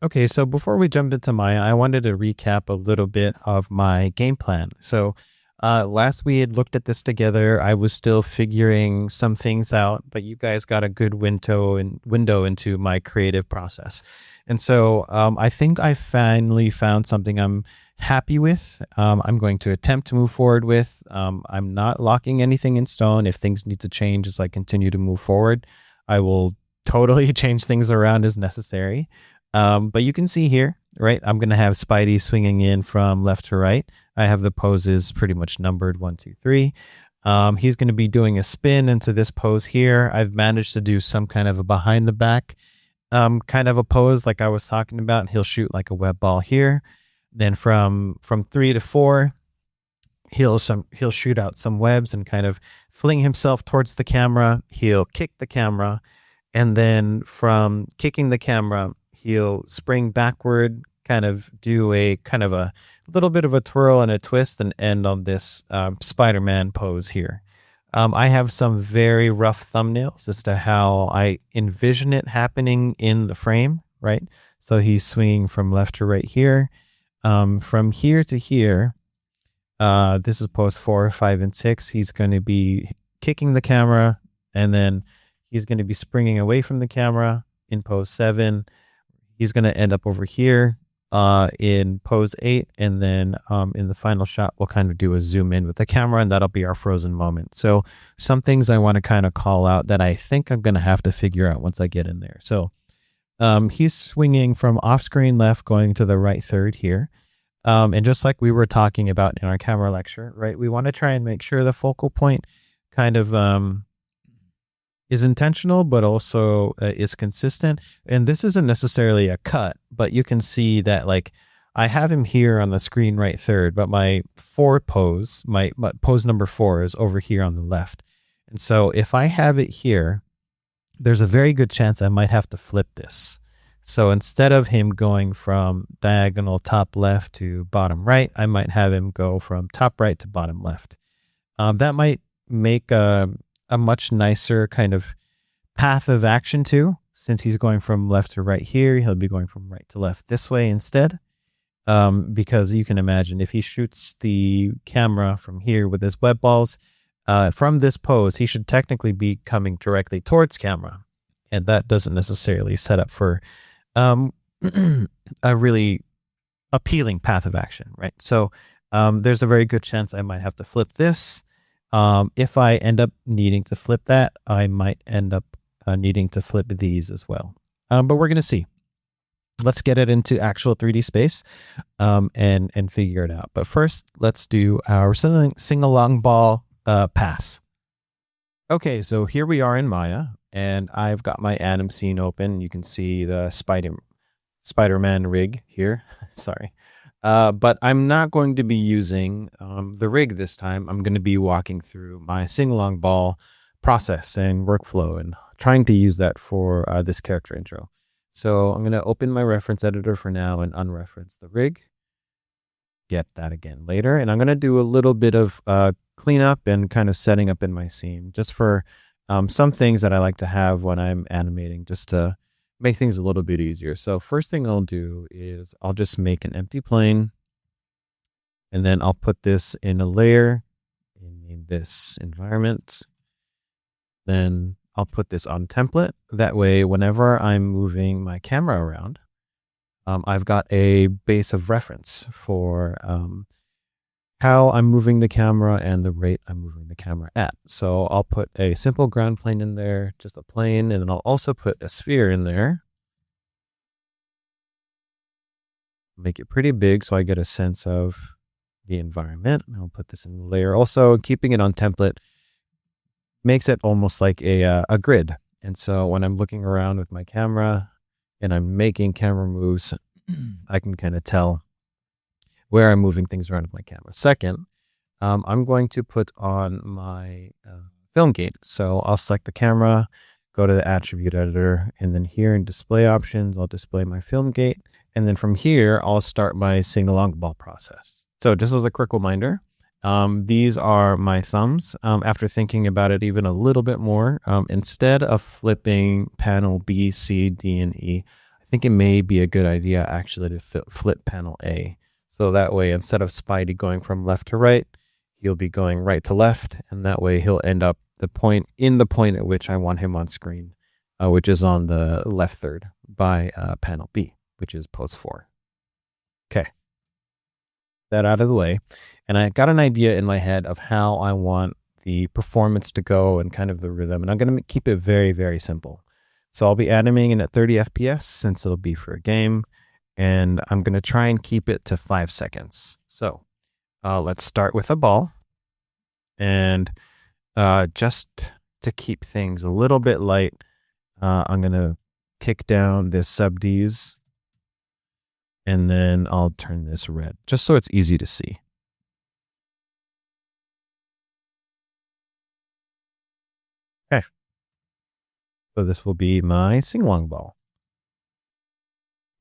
Okay, so before we jump into Maya, I wanted to recap a little bit of my game plan. So, last we had looked at this together. I was still figuring some things out, but you guys got a good window into my creative process. And so, I think I finally found something I'm happy with. I'm going to attempt to move forward with. I'm not locking anything in stone. If things need to change as I continue to move forward, I will totally change things around as necessary. But you can see here, right? I'm going to have Spidey swinging in from left to right. I have the poses pretty much numbered 1, 2, 3. He's going to be doing a spin into this pose here. I've managed to do some kind of a behind the back kind of a pose like I was talking about. And he'll shoot like a web ball here. Then from 3 to 4, he'll shoot out some webs and kind of fling himself towards the camera. He'll kick the camera, and then from kicking the camera, he'll spring backward, kind of do a kind of a little bit of a twirl and a twist, and end on this Spider-Man pose here. I have some very rough thumbnails as to how I envision it happening in the frame, right? So he's swinging from left to right here. From here to here, this is pose 4, 5, and 6. He's going to be kicking the camera, and then he's going to be springing away from the camera in pose 7. He's going to end up over here in pose 8. And then in the final shot, we'll kind of do a zoom in with the camera, and that'll be our frozen moment. So some things I want to kind of call out that I think I'm going to have to figure out once I get in there. So he's swinging from off screen left going to the right third here. And just like we were talking about in our camera lecture, right, we want to try and make sure the focal point kind of is intentional, but also is consistent. And this isn't necessarily a cut, but you can see that like I have him here on the screen right third, but my pose, my pose number 4 is over here on the left. And so if I have it here, there's a very good chance I might have to flip this. So instead of him going from diagonal top left to bottom right, I might have him go from top right to bottom left. That might make a much nicer kind of path of action too. Since he's going from left to right here, he'll be going from right to left this way instead. Because you can imagine if he shoots the camera from here with his web balls, from this pose, he should technically be coming directly towards camera. And that doesn't necessarily set up for a really appealing path of action, right? So there's a very good chance I might have to flip this. If I end up needing to flip that, I might end up needing to flip these as well. But we're going to see. Let's get it into actual 3D space and figure it out. But first, let's do our sing-along ball pass. Okay, so here we are in Maya, and I've got my Anim scene open. You can see the Spider-Man rig here. Sorry. But I'm not going to be using the rig this time. I'm going to be walking through my sing-along ball process and workflow and trying to use that for this character intro. So I'm going to open my reference editor for now and unreference the rig. Get that again later. And I'm going to do a little bit of cleanup and kind of setting up in my scene just for some things that I like to have when I'm animating, just to make things a little bit easier. So first thing I'll do is I'll just make an empty plane, and then I'll put this in a layer in this environment. Then I'll put this on template. That way, whenever I'm moving my camera around, I've got a base of reference for how I'm moving the camera and the rate I'm moving the camera at. So I'll put a simple ground plane in there, just a plane, and then I'll also put a sphere in there. Make it pretty big so I get a sense of the environment. I'll put this in the layer. Also, keeping it on template makes it almost like a grid. And so when I'm looking around with my camera and I'm making camera moves, I can kind of tell where I'm moving things around with my camera. Second, I'm going to put on my film gate. So I'll select the camera, go to the attribute editor, and then here in display options, I'll display my film gate. And then from here, I'll start my sing-along ball process. So just as a quick reminder, these are my thumbs. After thinking about it even a little bit more, instead of flipping panel B, C, D, and E, I think it may be a good idea actually to flip panel A. So that way, instead of Spidey going from left to right, he'll be going right to left, and that way he'll end up the point at which I want him on screen, which is on the left third by panel B, which is pose 4. Okay, that out of the way, and I got an idea in my head of how I want the performance to go and kind of the rhythm, and I'm going to keep it very, very simple. So I'll be animating at 30 FPS since it'll be for a game, and I'm going to try and keep it to 5 seconds. So let's start with a ball, and just to keep things a little bit light, I'm going to kick down this sub Ds, and then I'll turn this red just so it's easy to see. Okay. So this will be my sing-along ball.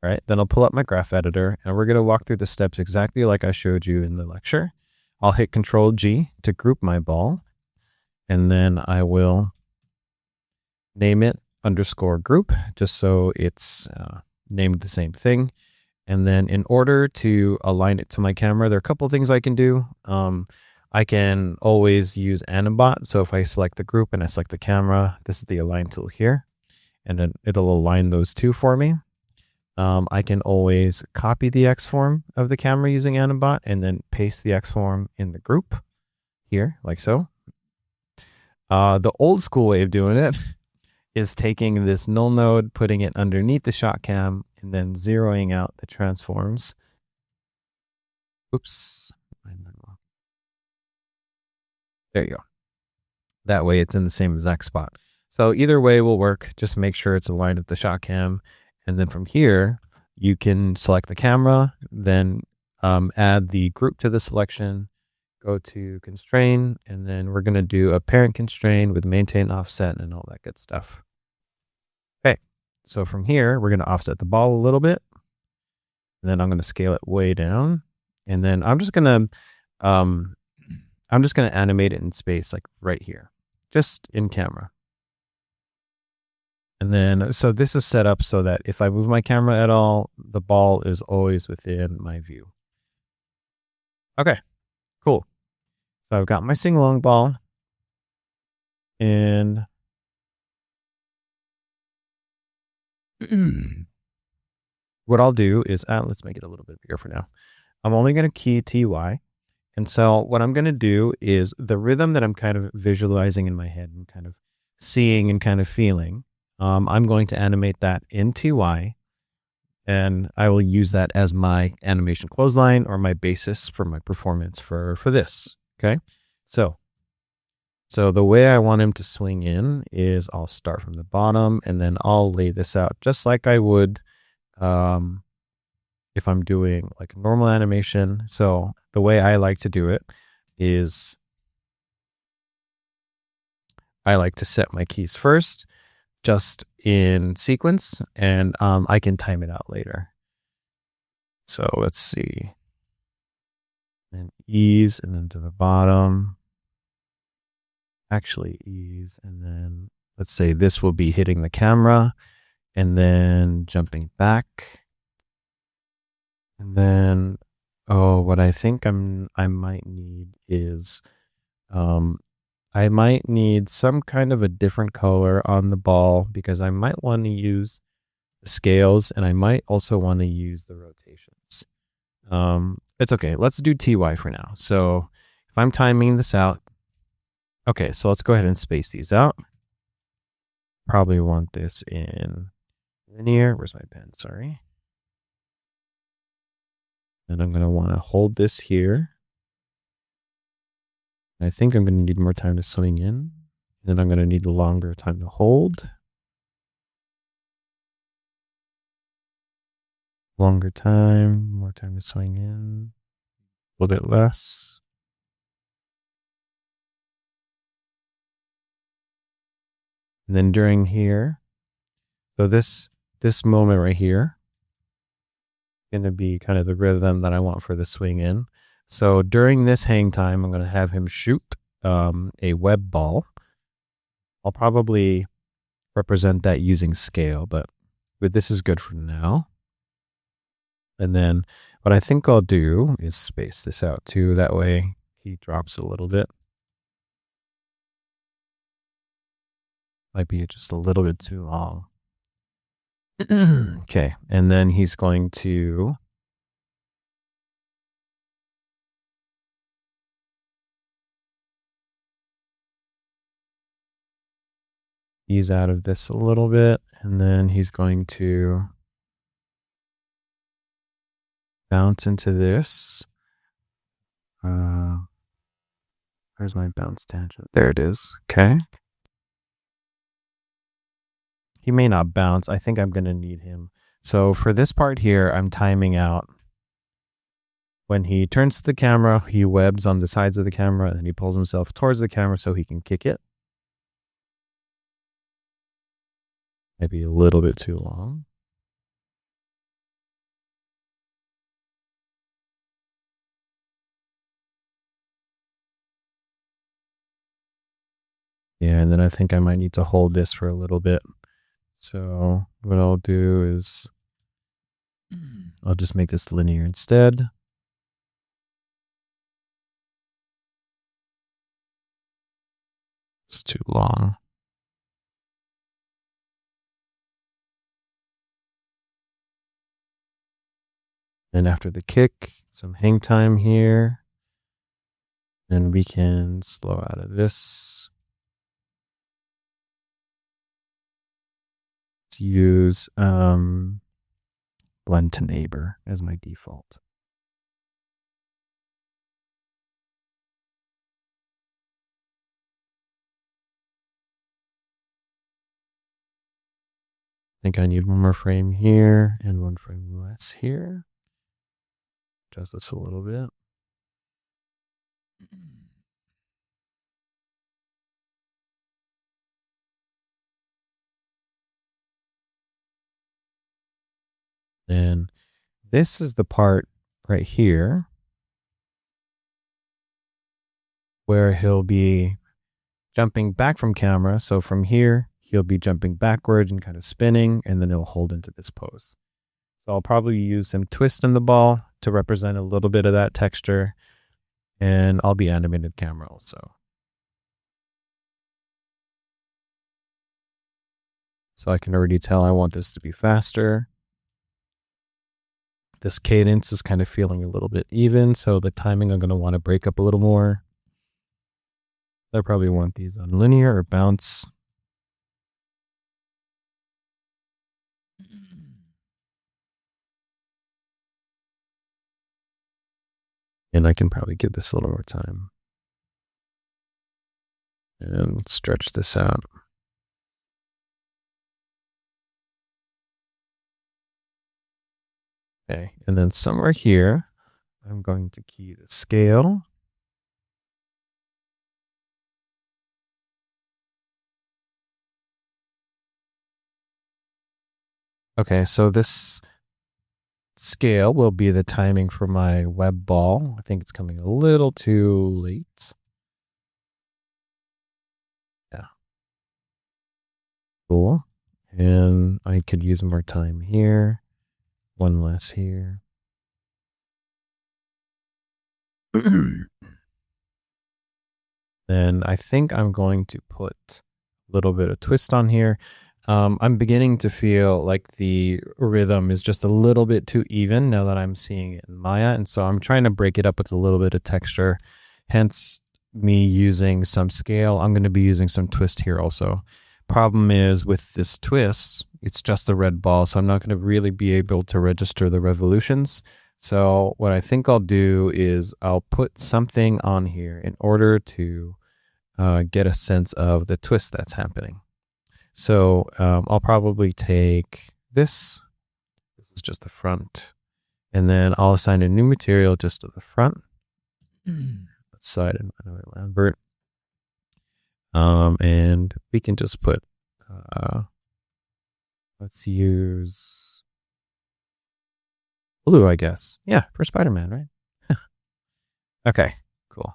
All right, then I'll pull up my graph editor, and we're going to walk through the steps exactly like I showed you in the lecture. I'll hit Control G to group my ball, and then I will name it _group, just so it's named the same thing. And then in order to align it to my camera, there are a couple things I can do. I can always use Animbot. So if I select the group and I select the camera, this is the align tool here, and then it'll align those two for me. I can always copy the X form of the camera using Animbot and then paste the X form in the group here, like so. The old school way of doing it is taking this null node, putting it underneath the shot cam, and then zeroing out the transforms. Oops. There you go. That way it's in the same exact spot. So either way will work. Just make sure it's aligned with the shot cam. And then from here, you can select the camera, then add the group to the selection, go to constrain, and then we're going to do a parent constrain with maintain offset and all that good stuff. Okay, so from here, we're going to offset the ball a little bit. And then I'm going to scale it way down. And then I'm just going to animate it in space, like right here, just in camera. And then, so this is set up so that if I move my camera at all, the ball is always within my view. Okay, cool. So I've got my sing-along ball, and what I'll do is, let's make it a little bit bigger for now. I'm only going to key TY. And so what I'm going to do is the rhythm that I'm kind of visualizing in my head and kind of seeing and kind of feeling, I'm going to animate that in TY, and I will use that as my animation clothesline or my basis for my performance for this. Okay. So the way I want him to swing in is I'll start from the bottom, and then I'll lay this out just like I would if I'm doing like a normal animation. So the way I like to do it is I like to set my keys first, just in sequence, and I can time it out later. So let's see. And ease, and then to the bottom. Actually ease, and then let's say this will be hitting the camera, and then jumping back. And then, what I think I might need is, I might need some kind of a different color on the ball, because I might want to use the scales, and I might also want to use the rotations. It's okay. Let's do TY for now. So if I'm timing this out, okay, so let's go ahead and space these out. Probably want this in linear. Where's my pen? Sorry. And I'm going to want to hold this here. I think I'm going to need more time to swing in. Then I'm going to need a longer time to hold. Longer time, more time to swing in. A little bit less. And then during here, so this moment right here, going to be kind of the rhythm that I want for the swing in. So during this hang time, I'm going to have him shoot a web ball. I'll probably represent that using scale, but but this is good for now. And then what I think I'll do is space this out too. That way he drops a little bit. Might be just a little bit too long. Okay. And then he's going to ease out of this a little bit. And then he's going to bounce into this. Where's my bounce tangent? There it is. Okay. He may not bounce. I think I'm going to need him. So for this part here, I'm timing out. When he turns to the camera, he webs on the sides of the camera and he pulls himself towards the camera so he can kick it. Maybe a little bit too long. Yeah, and then I think I might need to hold this for a little bit. So what I'll do is I'll just make this linear instead. It's too long. And after the kick, some hang time here. And we can slow out of this. Let's use blend to neighbor as my default. I think I need one more frame here and one frame less here. Adjust this a little bit. Then this is the part right here where he'll be jumping back from camera. So from here, he'll be jumping backwards and kind of spinning, and then he'll hold into this pose. So I'll probably use some twist in the ball to represent a little bit of that texture, and I'll be animating the camera also. So I can already tell I want this to be faster. This cadence is kind of feeling a little bit even, so the timing I'm going to want to break up a little more. I probably want these on linear or bounce. And I can probably give this a little more time. And stretch this out. Okay, and then somewhere here, I'm going to key the scale. Okay, so this scale will be the timing for my web ball. I think it's coming a little too late. Yeah. Cool. And I could use more time here. One less here. Then I think I'm going to put a little bit of twist on here. I'm beginning to feel like the rhythm is just a little bit too even now that I'm seeing it in Maya. And so I'm trying to break it up with a little bit of texture, hence me using some scale. I'm going to be using some twist here also. Problem is with this twist, it's just a red ball, so I'm not going to really be able to register the revolutions. So what I think I'll do is I'll put something on here in order to get a sense of the twist that's happening. So I'll probably take this. This is just the front. And then I'll assign a new material just to the front. Let's side in another Lambert. And we can just put, let's use blue, I guess. Yeah, for Spider-Man, right? Okay, cool.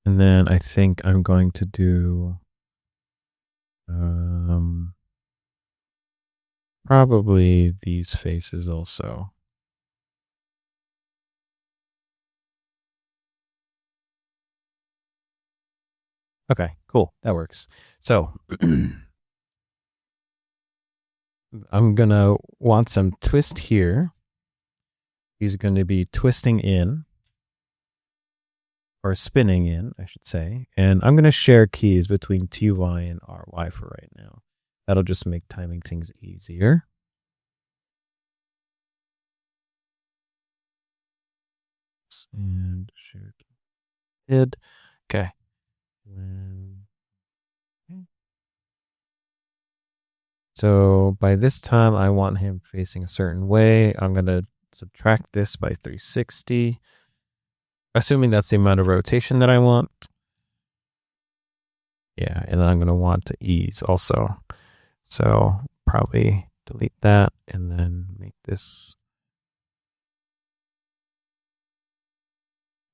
And then I think I'm going to do Um, Probably these faces also. Okay, cool. That works. So I'm gonna want some twist here. He's going to be twisting in or spinning in, I should say. And I'm going to share keys between TY and RY for right now. That'll just make timing things easier. And share did. Okay. So by this time, I want him facing a certain way. I'm going to subtract this by 360, assuming that's the amount of rotation that I want. Yeah, and then I'm going to want to ease also. So probably delete that and then make this.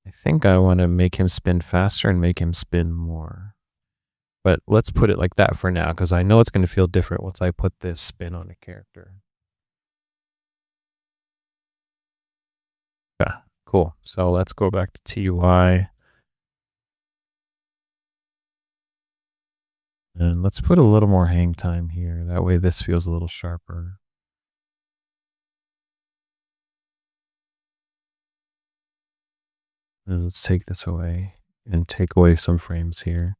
I think I want to make him spin faster and make him spin more. But let's put it like that for now, because I know it's going to feel different once I put this spin on a character. Yeah, cool. So let's go back to TUI. And let's put a little more hang time here. That way this feels a little sharper. And let's take this away and take away some frames here.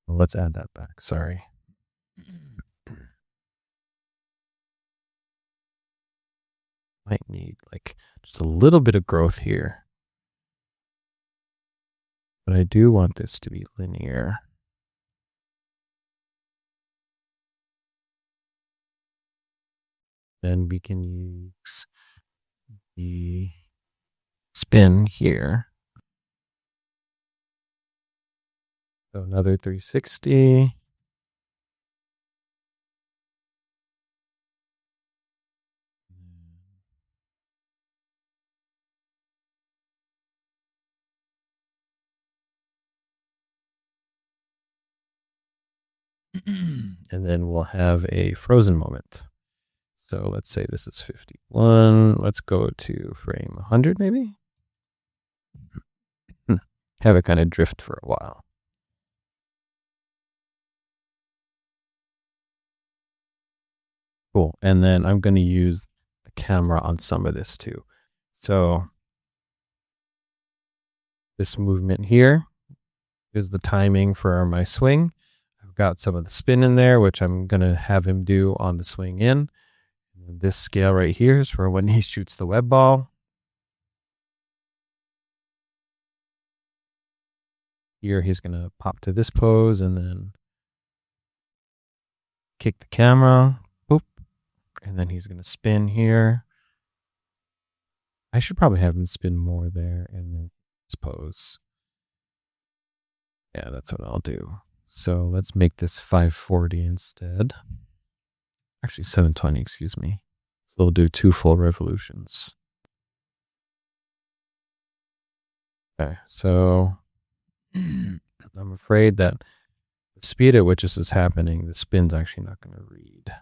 Let's add that back. Sorry. Might need like just a little bit of growth here. But I do want this to be linear. Then we can use the spin here. So another 360. And then we'll have a frozen moment. So let's say this is 51. Let's go to frame 100 maybe. Have it kind of drift for a while. Cool. And then I'm going to use the camera on some of this too. So this movement here is the timing for my swing. I've got some of the spin in there, which I'm going to have him do on the swing in. And this scale right here is for when he shoots the web ball. Here he's going to pop to this pose and then kick the camera. Boop. And then he's going to spin here. I should probably have him spin more there and then this pose. Yeah, that's what I'll do. So let's make this 540 instead. Actually, 720, excuse me. So we'll do 2 full revolutions. Okay, so I'm afraid that the speed at which this is happening, the spin's actually not going to read.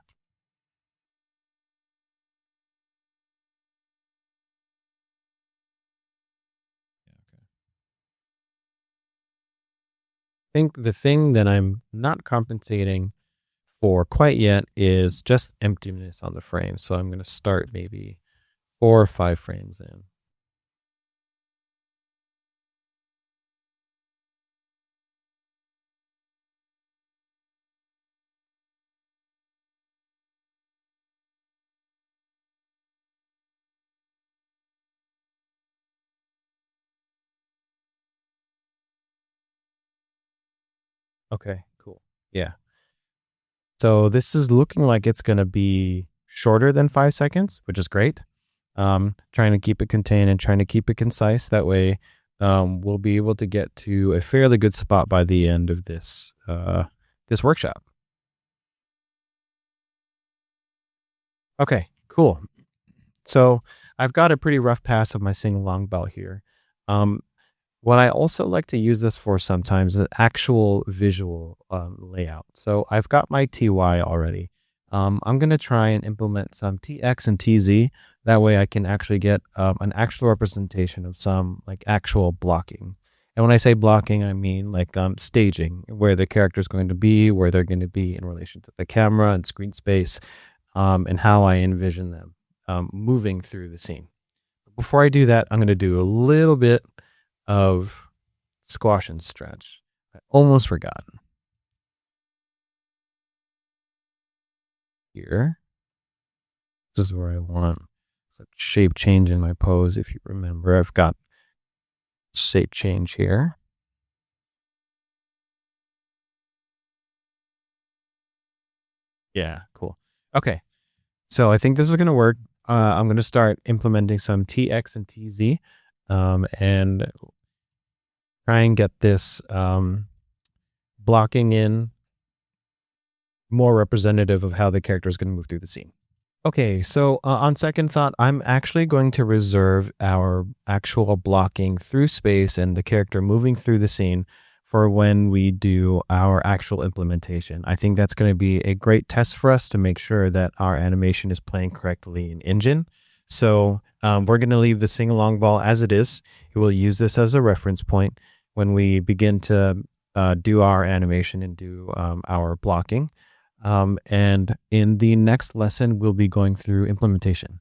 I think the thing that I'm not compensating for quite yet is just emptiness on the frame. So I'm going to start maybe 4 or 5 frames in. Okay, cool. Yeah. So this is looking like it's going to be shorter than 5 seconds, which is great. Trying to keep it contained and trying to keep it concise. That way, we'll be able to get to a fairly good spot by the end of this this workshop. Okay, cool. So I've got a pretty rough pass of my sing along bell here. Um, what I also like to use this for sometimes is actual visual layout. So I've got my TY already. I'm going to try and implement some TX and TZ. That way I can actually get an actual representation of some like actual blocking. And when I say blocking, I mean like staging, where the character is going to be, where they're going to be in relation to the camera and screen space, and how I envision them moving through the scene. Before I do that, I'm going to do a little bit of squash and stretch. I almost forgot. Here, this is where I want shape change in my pose. If you remember, I've got shape change here. Yeah, cool. Okay, so I think this is going to work. I'm going to start implementing some TX and TZ and try and get this blocking in more representative of how the character is going to move through the scene. Okay, so on second thought, I'm actually going to reserve our actual blocking through space and the character moving through the scene for when we do our actual implementation. I think that's going to be a great test for us to make sure that our animation is playing correctly in Engine. So we're going to leave the sing along ball as it is. We'll use this as a reference point when we begin to do our animation and do our blocking. And in the next lesson, we'll be going through implementation.